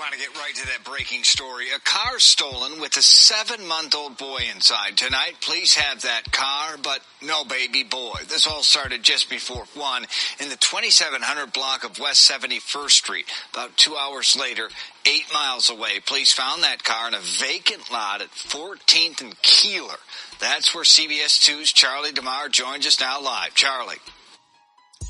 want to get right to that breaking story. A car stolen with a 7-month-old boy inside. Tonight, police have that car, but no baby boy. This all started just before 1 in the 2700 block of West 71st Street. About 2 hours later, 8 miles away, police found that car in a vacant lot at 14th and Keeler. That's where CBS 2's Charlie DeMar joins us now live. Charlie.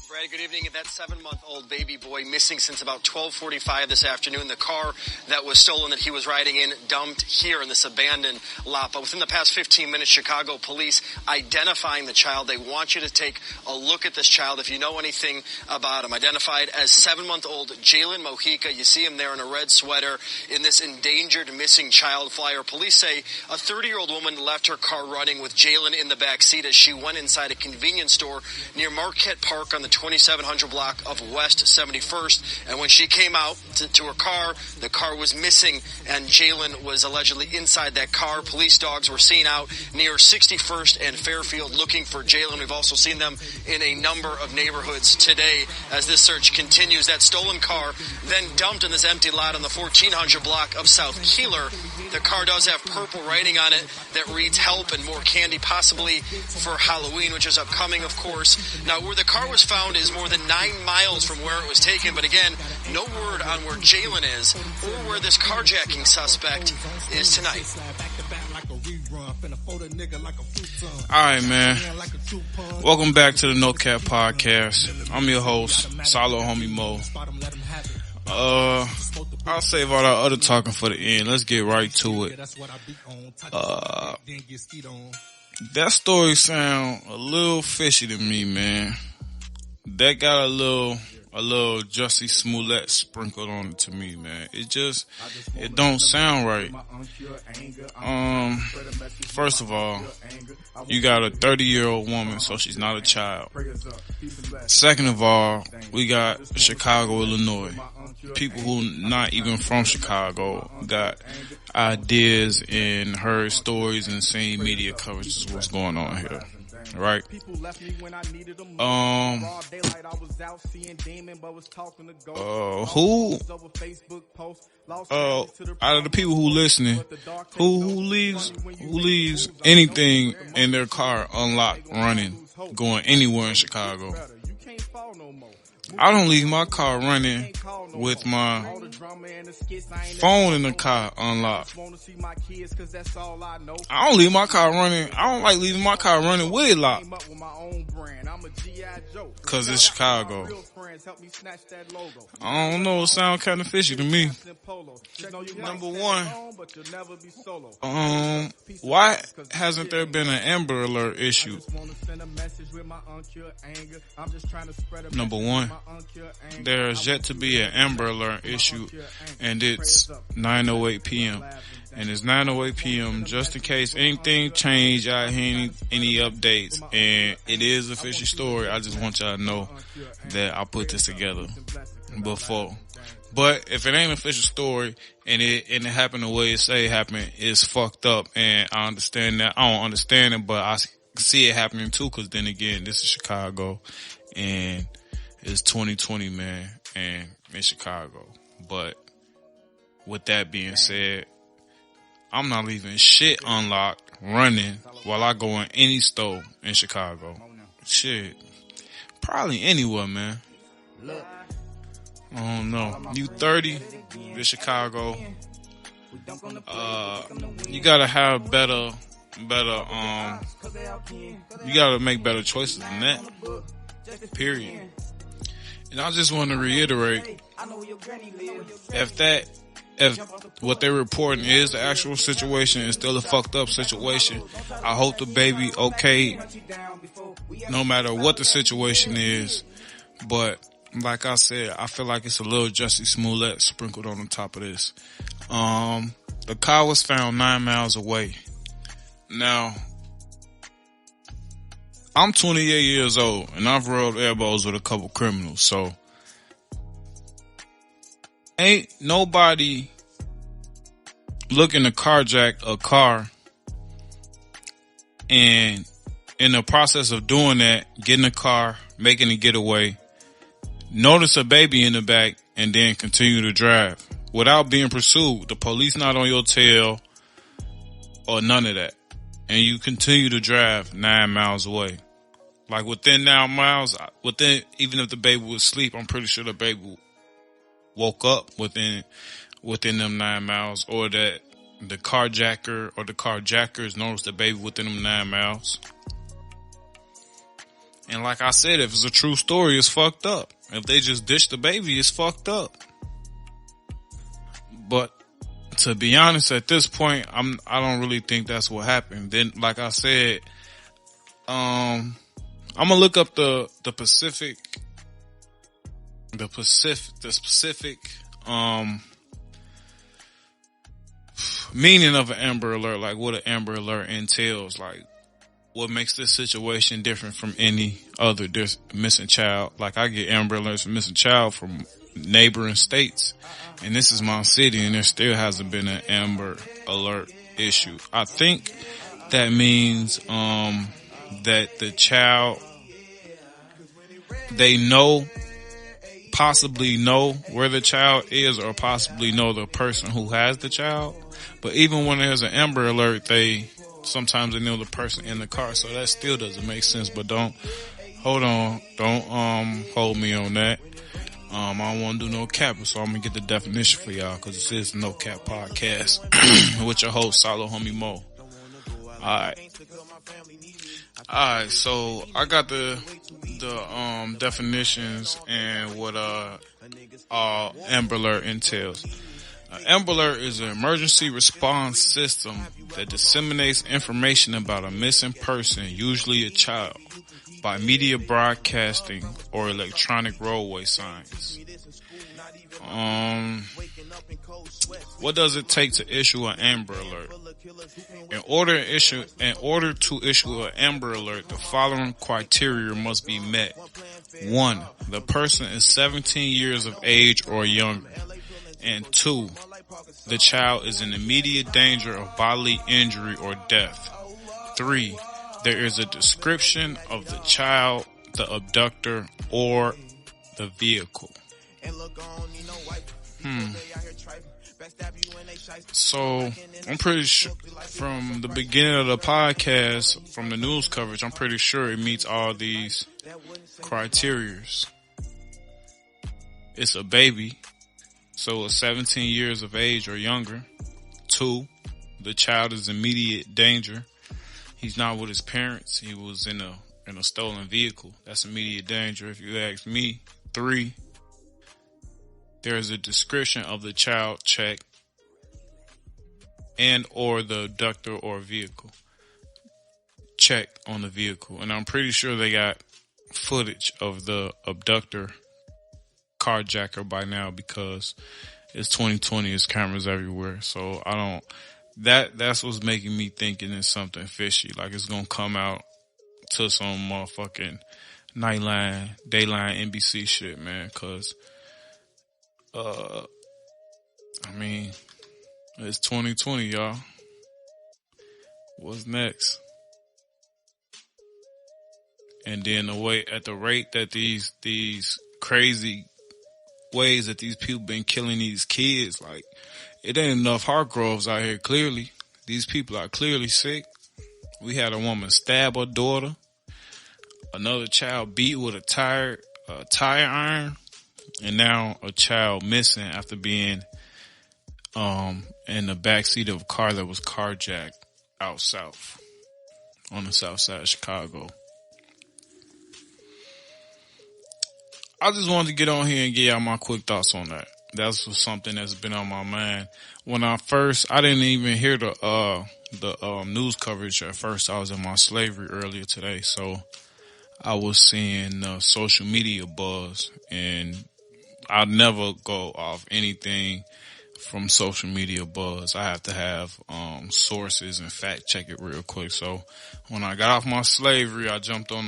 Brad, good evening. That 7-month-old baby boy missing since about 12:45 this afternoon. The car that was stolen that he was riding in dumped here in this abandoned lot. But within the past 15 minutes, Chicago police identifying the child. They want you to take a look at this child if you know anything about him. Identified as 7-month-old Jalen Mojica. You see him there in a red sweater in this endangered missing child flyer. Police say a 30-year-old woman left her car running with Jalen in the back seat as she went inside a convenience store near Marquette Park on the 2700 block of West 71st, and when she came out to her car, the car was missing, and Jalen was allegedly inside that car. Police dogs were seen out near 61st and Fairfield looking for Jalen. We've also seen them in a number of neighborhoods today as this search continues. That stolen car then dumped in this empty lot on the 1400 block of South Keeler. The car does have purple writing on it that reads help and more candy, possibly for Halloween, which is upcoming, of course. Now, where the car was found is more than 9 miles from where it was taken, but again, no word on where Jalen is or where this carjacking suspect is tonight. All right, man. Welcome back to the No Cap Podcast. I'm your host, SaloHommieMoe. I'll save all that other talking for the end. Let's get right to it. That story sound a little fishy to me, man. That got a little Jussie Smollett sprinkled on it to me, man. It don't sound right. First of all, you got a 30-year-old woman, so she's not a child. Second of all, we got Chicago, Illinois. People who not even from Chicago got ideas and heard stories and seen media coverage of what's going on here. Right? Out of the people who listening, who leaves anything in their car unlocked, running, going anywhere in Chicago? I don't leave my car running with my phone in the car unlocked. I don't leave my car running. I don't like leaving my car running with it locked. Cause it's Chicago. I don't know. It sounds kind of fishy to me. Number one, why hasn't there been an Amber Alert issued? Number one, there is yet to be an Amber Alert issued, and it's 9:08 p.m. And it's 9:08 p.m. just in case anything changed. I hear any updates, and it is a fishy story. I just want y'all to know that I put this together before. But if it ain't an official story and it happened the way it say it happened, it's fucked up, and I understand that. I don't understand it, but I see it happening too. Because then again, this is Chicago, and it's 2020, man, and in Chicago. But with that being said, I'm not leaving shit unlocked, running, while I go in any store in Chicago. Shit. Probably anywhere, man. I don't know. You 30, in Chicago. You gotta have better, you gotta make better choices than that. Period. And I just want to reiterate, if what they're reporting is the actual situation and still a fucked up situation, I hope the baby okay, no matter what the situation is. But like I said, I feel like it's a little Jussie Smollett sprinkled on the top of this. The car was found 9 miles away. Now, I'm 28 years old and I've rubbed elbows with a couple criminals, so ain't nobody looking to carjack a car and in the process of doing that, getting a car, making a getaway, notice a baby in the back, and then continue to drive. without being pursued. The police not on your tail or none of that. And you continue to drive 9 miles away. Like within 9 miles, even if the baby was asleep, I'm pretty sure the baby woke up within them 9 miles, or that the carjacker or the carjackers noticed the baby within them 9 miles. And like I said, if it's a true story, it's fucked up. If they just ditched the baby, it's fucked up. But to be honest, at this point, I don't really think that's what happened. Then, like I said, I'm gonna look up the specific meaning of an Amber Alert, like what an Amber Alert entails, like what makes this situation different from any other missing child. Like I get Amber Alerts for missing child from neighboring states, and this is my city, and there still hasn't been an Amber Alert issue. I think that means that the child, they possibly know where the child is, or possibly know the person who has the child. But even when there's an Amber Alert, sometimes they know the person in the car, so that still doesn't make sense. But don't hold me on that. I don't want to do no cap, so I'm gonna get the definition for y'all, because this is No Cap Podcast with your host SaloHommieMoe. Alright, so I got the definitions and what Amber Alert entails. Amber Alert is an emergency response system that disseminates information about a missing person, usually a child, by media broadcasting or electronic roadway signs. What does it take to issue an Amber Alert? In order to issue an Amber Alert, the following criteria must be met. 1. The person is 17 years of age or younger. And 2, the child is in immediate danger of bodily injury or death. 3, there is a description of the child, the abductor, or the vehicle. So, I'm pretty sure from the beginning of the podcast, from the news coverage, I'm pretty sure it meets all these criterias. It's a baby, so it's 17 years of age or younger. 2, the child is in immediate danger. He's not with his parents. He was in a stolen vehicle. That's immediate danger, if you ask me. 3, there is a description of the child, check, and or the abductor or vehicle, check on the vehicle. And I'm pretty sure they got footage of the abductor carjacker by now, because it's 2020, there's cameras everywhere. So that's what's making me thinking it's something fishy, like it's gonna come out to some motherfucking Nightline, Dayline, NBC shit, man, cause it's 2020, y'all. What's next? And then at the rate that these crazy ways that these people been killing these kids, like, it ain't enough Hargroves out here, clearly. These people are clearly sick. We had a woman stab her daughter. Another child beat with a tire iron. And now a child missing after being in the backseat of a car that was carjacked out south, on the south side of Chicago. I just wanted to get on here and give y'all my quick thoughts on that. That's something that's been on my mind. When I didn't even hear the news coverage at first. I was in my slavery earlier today, so I was seeing social media buzz, and I never go off anything from social media buzz. I have to have sources and fact check it real quick. So when I got off my slavery, I jumped on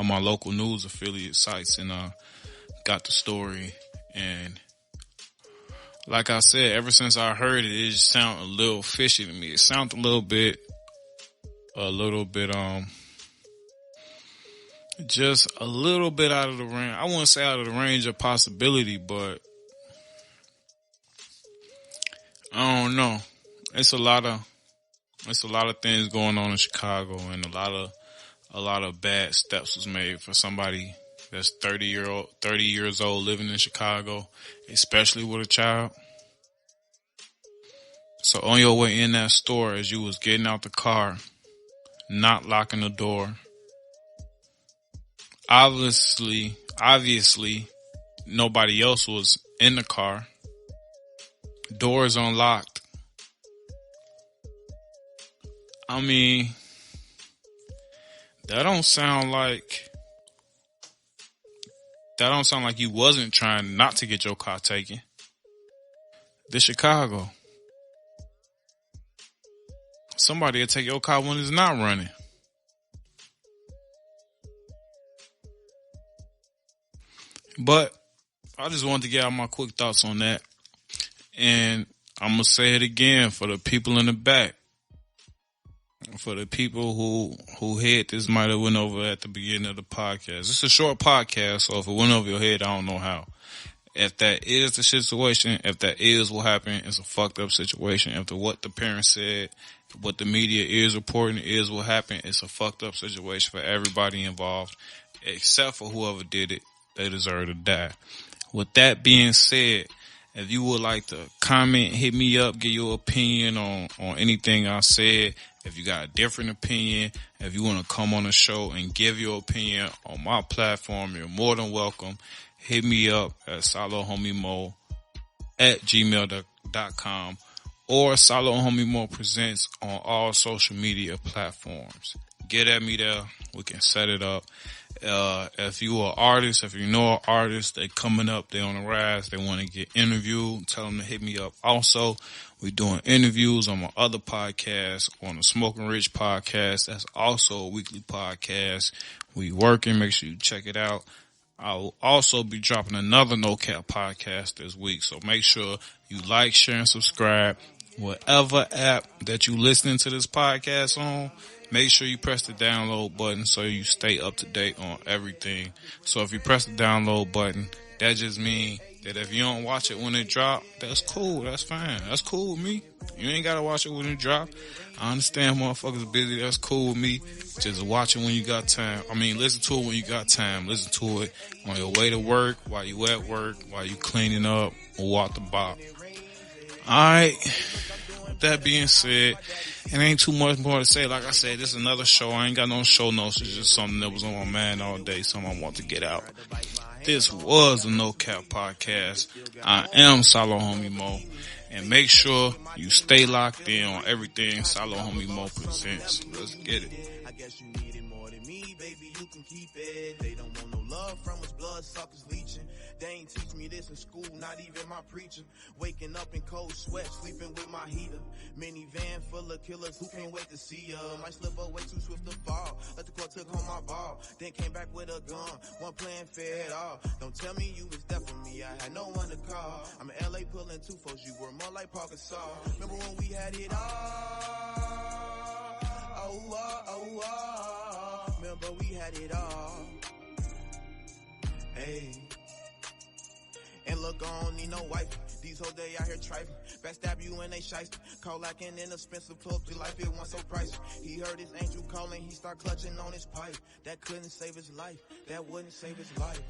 my local news affiliate sites and got the story. And like I said, ever since I heard it, it just sounded a little fishy to me. It sounded a little bit just a little bit out of the range. I wouldn't say out of the range of possibility, but I don't know. It's a lot of things going on in Chicago, and a lot of bad steps was made for somebody that's 30 years old living in Chicago, especially with a child. So on your way in that store, as you was getting out the car, not locking the door, obviously, nobody else was in the car. Doors unlocked. I mean, that don't sound like you wasn't trying not to get your car taken. This Chicago. Somebody will take your car when it's not running. But I just wanted to get out my quick thoughts on that. And I'm going to say it again for the people in the back. For the people who head this might have went over at the beginning of the podcast. It's a short podcast, so if it went over your head, I don't know how. If that is the situation, if that is what happened, it's a fucked up situation. If what the parents said, what the media is reporting is what happened, it's a fucked up situation for everybody involved, except for whoever did it. They deserve to die. With that being said, if you would like to comment, hit me up, give your opinion on anything I said. If you got a different opinion, if you want to come on the show and give your opinion on my platform, you're more than welcome. Hit me up at SaloHommieMoe at gmail.com or SaloHommieMoe Presents on all social media platforms. Get at me there. We can set it up. If you are an artist, if you know an artist, they coming up, they on the rise, they want to get interviewed, tell them to hit me up. Also, we're doing interviews on my other podcast, on the Smoking Rich podcast. That's also a weekly podcast. We working. Make sure you check it out. I'll also be dropping another No Cap podcast this week. So make sure you like, share, and subscribe. Whatever app that you listening to this podcast on, make sure you press the download button so you stay up to date on everything. So if you press the download button, that just means that if you don't watch it when it drop, that's cool. That's fine. That's cool with me. You ain't got to watch it when it drop. I understand motherfuckers busy. That's cool with me. Just watch it when you got time. I mean, listen to it when you got time. Listen to it on your way to work, while you at work, while you cleaning up, or walk the block. Alright. With that being said, it ain't too much more to say. Like I said, this is another show. I ain't got no show notes. It's just something that was on my mind all day, something I want to get out. This was a No Cap podcast. I am SaloHommieMoe. And make sure you stay locked in on everything SaloHommieMoe Presents. Let's get it. I guess you need it more than me, baby, you can keep it. They don't want no love from us, blood suckers leeching. They ain't teach me this in school, not even my preacher. Waking up in cold sweat, sleeping with my heater. Minivan full of killers who can't wait to see ya. Might slip away too swift to fall. Let the court took home my ball, then came back with a gun. One playing fair at all. Don't tell me you was there for me, I had no one to call. I'm in LA pulling 2 foes, you were more like Parker Saw. Remember when we had it all? Oh. Remember we had it all. Hey. And look, I don't need no wife. These whole day out here trifling. Backstab you and they shiesty. Call like an inexpensive club. Your life, it wasn't so pricey. He heard his angel calling. He start clutching on his pipe. That couldn't save his life. That wouldn't save his life.